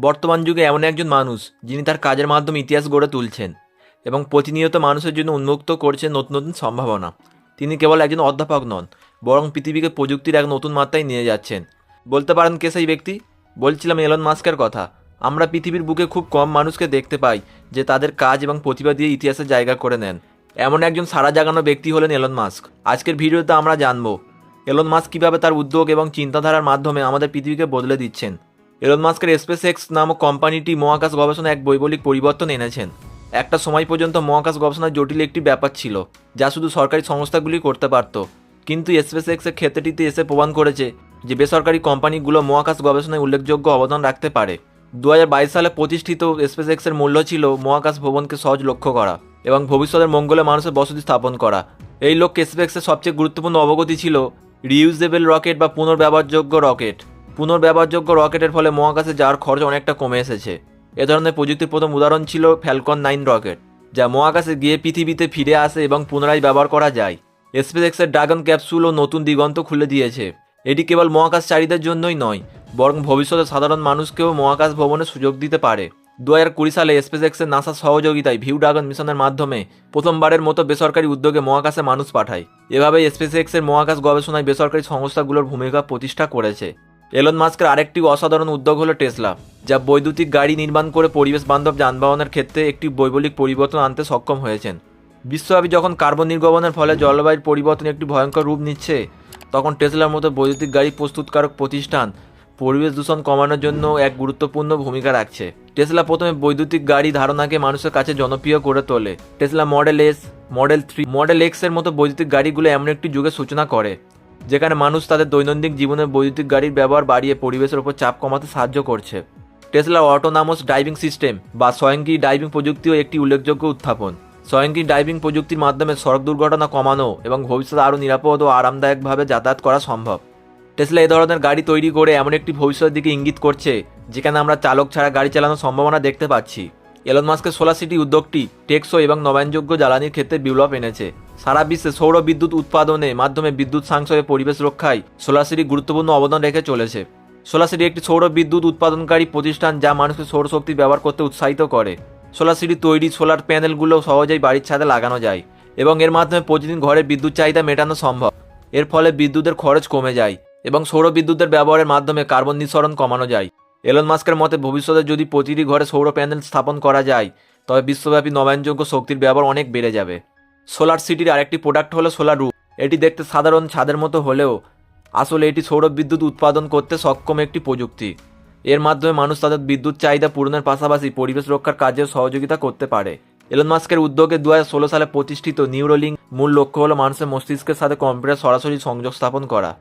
বর্তমান যুগে এমন একজন মানুষ যিনি তার কাজের মাধ্যমে ইতিহাস গড়ে তুলছেন এবং প্রতিনিয়ত মানুষের জন্য উন্মুক্ত করছেন নতুন নতুন সম্ভাবনা। তিনি কেবল একজন অধ্যাপক নন, বরং পৃথিবীকে প্রযুক্তির এক নতুন মাত্রায় নিয়ে যাচ্ছেন। বলতে পারেন কে সেই ব্যক্তি? বলছিলাম এলন মাস্কের কথা। আমরা পৃথিবীর বুকে খুব কম মানুষকে দেখতে পাই যে তাদের কাজ এবং প্রতিভা দিয়ে ইতিহাসে জায়গা করে নেন। এমন একজন সাড়া জাগানো ব্যক্তি হলেন এলন মাস্ক। আজকের ভিডিওতে আমরা জানবো এলন মাস্ক কীভাবে তার উদ্যোগ এবং চিন্তাধারার মাধ্যমে আমাদের পৃথিবীকে বদলে দিচ্ছেন। এলন মাস্কের স্পেস এক্স নামক কোম্পানিটি মহাকাশ গবেষণায় এক বৈপ্লবিক পরিবর্তন এনেছেন। একটা সময় পর্যন্ত মহাকাশ গবেষণা জটিল একটি ব্যাপার ছিল, যা শুধু সরকারি সংস্থাগুলি করতে পারত। কিন্তু স্পেস এক্সের ক্ষেত্রটিতে এসে প্রমাণ করেছে যে বেসরকারি কোম্পানিগুলো মহাকাশ গবেষণায় উল্লেখযোগ্য অবদান রাখতে পারে। 2022 সালে প্রতিষ্ঠিত স্পেস এক্সের মূল্য ছিল মহাকাশ ভ্রমণকে সহজ লক্ষ্য করা এবং ভবিষ্যতের মঙ্গলে মানুষের বসতি স্থাপন করা। এই লক্ষ্যে স্পেস এক্সের সবচেয়ে গুরুত্বপূর্ণ অবগতি ছিল রিইউজেবল রকেট বা পুনর্ব্যবহারযোগ্য রকেট। পুনর্ব্যবহারযোগ্য রকেটের ফলে মহাকাশে যাওয়ার খরচ অনেকটা কমে এসেছে। এ ধরনের প্রযুক্তির প্রথম উদাহরণ ছিল ফ্যালকন 9 রকেট, যা মহাকাশে গিয়ে পৃথিবীতে ফিরে আসে এবং পুনরায় ব্যবহার করা যায়। স্পেস এক্সের ড্রাগন ক্যাপসুলও নতুন দিগন্ত খুলে দিয়েছে। এটি কেবল মহাকাশচারীদের জন্যই নয়, বরং ভবিষ্যতে সাধারণ মানুষকেও মহাকাশ ভ্রমণের সুযোগ দিতে পারে। 2020 সালে স্পেস এক্সের নাসার সহযোগিতায় ভিউ ড্রাগন মিশনের মাধ্যমে প্রথমবারের মতো বেসরকারি উদ্যোগে মহাকাশে মানুষ পাঠায়। এভাবে স্পেস এক্সের মহাকাশ গবেষণায় বেসরকারি সংস্থাগুলোর ভূমিকা প্রতিষ্ঠা করেছে। এলন মাস্কের আরেকটি অসাধারণ উদ্যোগ হলো টেসলা, যা বৈদ্যুতিক গাড়ি নির্মাণ করে পরিবেশ বান্ধব যানবাহনের ক্ষেত্রে একটি বৈপ্লবিক পরিবর্তন আনতে সক্ষম হয়েছেন। বিশ্বব্যাপী যখন কার্বন নির্গমনের ফলে জলবায়ুর পরিবর্তন একটি ভয়ঙ্কর রূপ নিচ্ছে, তখন টেসলার মতো বৈদ্যুতিক গাড়ি প্রস্তুতকারক প্রতিষ্ঠান পরিবেশ দূষণ কমানোর জন্য এক গুরুত্বপূর্ণ ভূমিকা রাখছে। টেসলা প্রথমে বৈদ্যুতিক গাড়ি ধারণাকে মানুষের কাছে জনপ্রিয় করে তোলে। Tesla model S, model 3, model x এর মতো বৈদ্যুতিক গাড়িগুলো এমন একটি যুগের সূচনা করে যেখানে মানুষ তাদের দৈনন্দিন জীবনে বৈদ্যুতিক গাড়ির ব্যবহার বাড়িয়ে পরিবেশের উপর চাপ কমাতে সাহায্য করছে। টেসলা অটোনামাস ড্রাইভিং সিস্টেম বা স্বয়ংক্রিয় ড্রাইভিং প্রযুক্তিও একটি উল্লেখযোগ্য উত্থাপন। স্বয়ংক্রিয় ড্রাইভিং প্রযুক্তির মাধ্যমে সড়ক দুর্ঘটনা কমানো এবং ভবিষ্যতে আরও নিরাপদ ও আরামদায়কভাবে যাতায়াত করা সম্ভব। টেসলা এই ধরনের গাড়ি তৈরি করে এমন একটি ভবিষ্যতের দিকে ইঙ্গিত করছে যেখানে আমরা চালক ছাড়া গাড়ি চালানোর সম্ভাবনা দেখতে পাচ্ছি। এলন মাস্কের সোলার সিটি উদ্যোগটি টেকসই এবং নবায়নযোগ্য জ্বালানির ক্ষেত্রে বিপ্লব এনেছে। সারা বিশ্বে সৌর বিদ্যুৎ উৎপাদনের মাধ্যমে বিদ্যুৎ সাশ্রয়ে পরিবেশ রক্ষায় সোলার সিটি গুরুত্বপূর্ণ অবদান রেখে চলেছে। সোলার সিটি একটি সৌর বিদ্যুৎ উৎপাদনকারী প্রতিষ্ঠান যা মানুষকে সৌরশক্তি ব্যবহার করতে উৎসাহিত করে। সোলার সিটি তৈরি সোলার প্যানেলগুলো সহজেই বাড়ির ছাদে লাগানো যায় এবং এর মাধ্যমে প্রতিদিন ঘরের বিদ্যুৎ চাহিদা মেটানো সম্ভব। এর ফলে বিদ্যুতের খরচ কমে যায় এবং সৌর বিদ্যুতের ব্যবহারের মাধ্যমে কার্বন নিঃসরণ কমানো যায়। এলন মাস্কের মতে ভবিষ্যতে যদি প্রতিটি ঘরে সৌর প্যানেল স্থাপন করা যায়, তবে বিশ্বব্যাপী নবায়নযোগ্য শক্তির ব্যবহার অনেক বেড়ে যাবে। সোলার সিটির আরেকটি প্রোডাক্ট হলো সোলার রুফ। এটি দেখতে সাধারণ ছাদের মতো হলেও আসলে এটি সৌর বিদ্যুৎ উৎপাদন করতে সক্ষম একটি প্রযুক্তি। এর মাধ্যমে মানুষ তাদের বিদ্যুৎ চাহিদা পূরণের পাশাপাশি পরিবেশ রক্ষার কাজেও সহযোগিতা করতে পারে। এলন মাস্কের উদ্যোগে 2016 সালে প্রতিষ্ঠিত নিউরোলিঙ্ক মূল লক্ষ্য হলো মানুষের মস্তিষ্কের সাথে কম্পিউটার সরাসরি সংযোগ স্থাপন করা।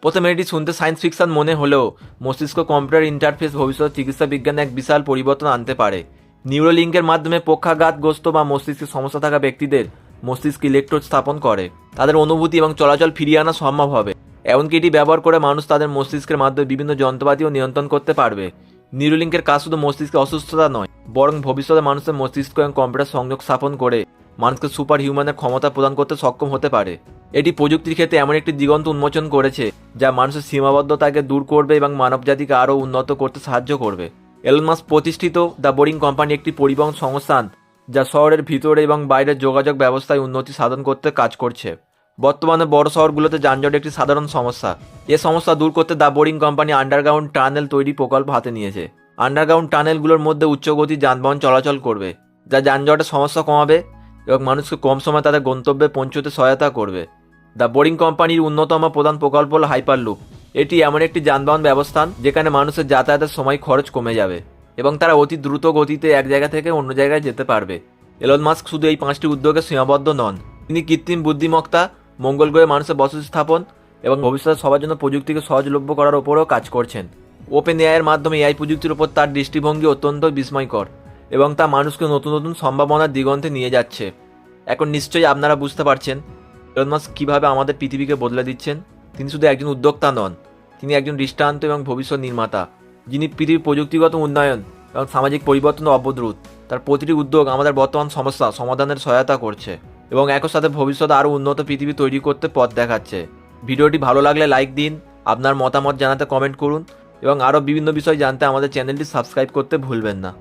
প্রথমে এটি শুনতে সায়েন্স ফিকশন মনে হলেও মস্তিষ্ক কম্পিউটার ইন্টারফেস ভবিষ্যতে চিকিৎসা বিজ্ঞানে এক বিশাল পরিবর্তন আনতে পারে। নিউরোলিঙ্কের মাধ্যমে পক্ষাঘাতগ্রস্ত বা মস্তিষ্কের সমস্যা থাকা ব্যক্তিদের মস্তিষ্কে ইলেকট্রোড স্থাপন করে তাদের অনুভূতি এবং চলাচল ফিরিয়ে আনা সম্ভব হবে। এমনকি এটি ব্যবহার করে মানুষ তাদের মস্তিষ্কের মাধ্যমে বিভিন্ন যন্ত্রপাতিও নিয়ন্ত্রণ করতে পারবে। নিউরোলিঙ্কের কাজ শুধু মস্তিষ্কের অসুস্থতা নয়, বরং ভবিষ্যতে মানুষের মস্তিষ্ক এবং কম্পিউটার সংযোগ স্থাপন করে মানুষকে সুপার হিউম্যানের ক্ষমতা প্রদান করতে সক্ষম হতে পারে। এটি প্রযুক্তির ক্ষেত্রে এমন একটি দিগন্ত উন্মোচন করেছে যা মানুষের সীমাবদ্ধতাকে দূর করবে এবং মানবজাতিকে আরও উন্নত করতে সাহায্য করবে। এলন মাস্ক প্রতিষ্ঠিত দ্য বোরিং কোম্পানি একটি পরিবহন সংস্থান যা শহরের ভিতরে এবং বাইরের যোগাযোগ ব্যবস্থায় উন্নতি সাধন করতে কাজ করছে। বর্তমানে বড় শহরগুলোতে যানজট একটি সাধারণ সমস্যা। এ সমস্যা দূর করতে the boring company underground tunnel তৈরি প্রকল্প হাতে নিয়েছে। আন্ডারগ্রাউন্ড টানেলগুলোর মধ্যে উচ্চগতি যানবাহন চলাচল করবে, যা যানজটের সমস্যা কমাবে এবং মানুষকে কম সময় তাদের গন্তব্যে পৌঁছতে সহায়তা করবে। দ্য বোরিং কোম্পানির অন্যতম প্রধান প্রকল্প হল হাইপারলুপ। এটি এমন একটি যানবাহন ব্যবস্থান যেখানে মানুষের যাতায়াতের সময় খরচ কমে যাবে এবং তারা অতি দ্রুত গতিতে এক জায়গা থেকে অন্য জায়গায় যেতে পারবে। এলন মাস্ক শুধু এই 5টি উদ্যোগে সীমাবদ্ধ নন, তিনি কৃত্রিম বুদ্ধিমত্তা, মঙ্গল গ্রহে মানুষের বসতি স্থাপন এবং ভবিষ্যতে সবার জন্য প্রযুক্তিকে সহজলভ্য করার ওপরেও কাজ করছেন। ওপেন এআইয়ের মাধ্যমে এআই প্রযুক্তির ওপর তার দৃষ্টিভঙ্গি অত্যন্ত বিস্ময়কর এবং তা মানুষকে নতুন নতুন সম্ভাবনার দিগন্তে নিয়ে যাচ্ছে। এখন নিশ্চয়ই আপনারা বুঝতে পারছেন এলন মাস্ক কীভাবে আমাদের পৃথিবীকে বদলে দিচ্ছেন। তিনি শুধু একজন উদ্যোক্তা নন, তিনি একজন দৃষ্টান্ত এবং ভবিষ্যৎ নির্মাতা, যিনি পৃথিবীর প্রযুক্তিগত উন্নয়ন এবং সামাজিক পরিবর্তন অবদ্রুত। তার প্রতিটি উদ্যোগ আমাদের বর্তমান সমস্যা সমাধানের সহায়তা করছে এবং একই সাথে ভবিষ্যতে আরও উন্নত পৃথিবী তৈরি করতে পথ দেখাচ্ছে। ভিডিওটি ভালো লাগলে লাইক দিন, আপনার মতামত জানাতে কমেন্ট করুন এবং আরও বিভিন্ন বিষয় জানতে আমাদের চ্যানেলটি সাবস্ক্রাইব করতে ভুলবেন না।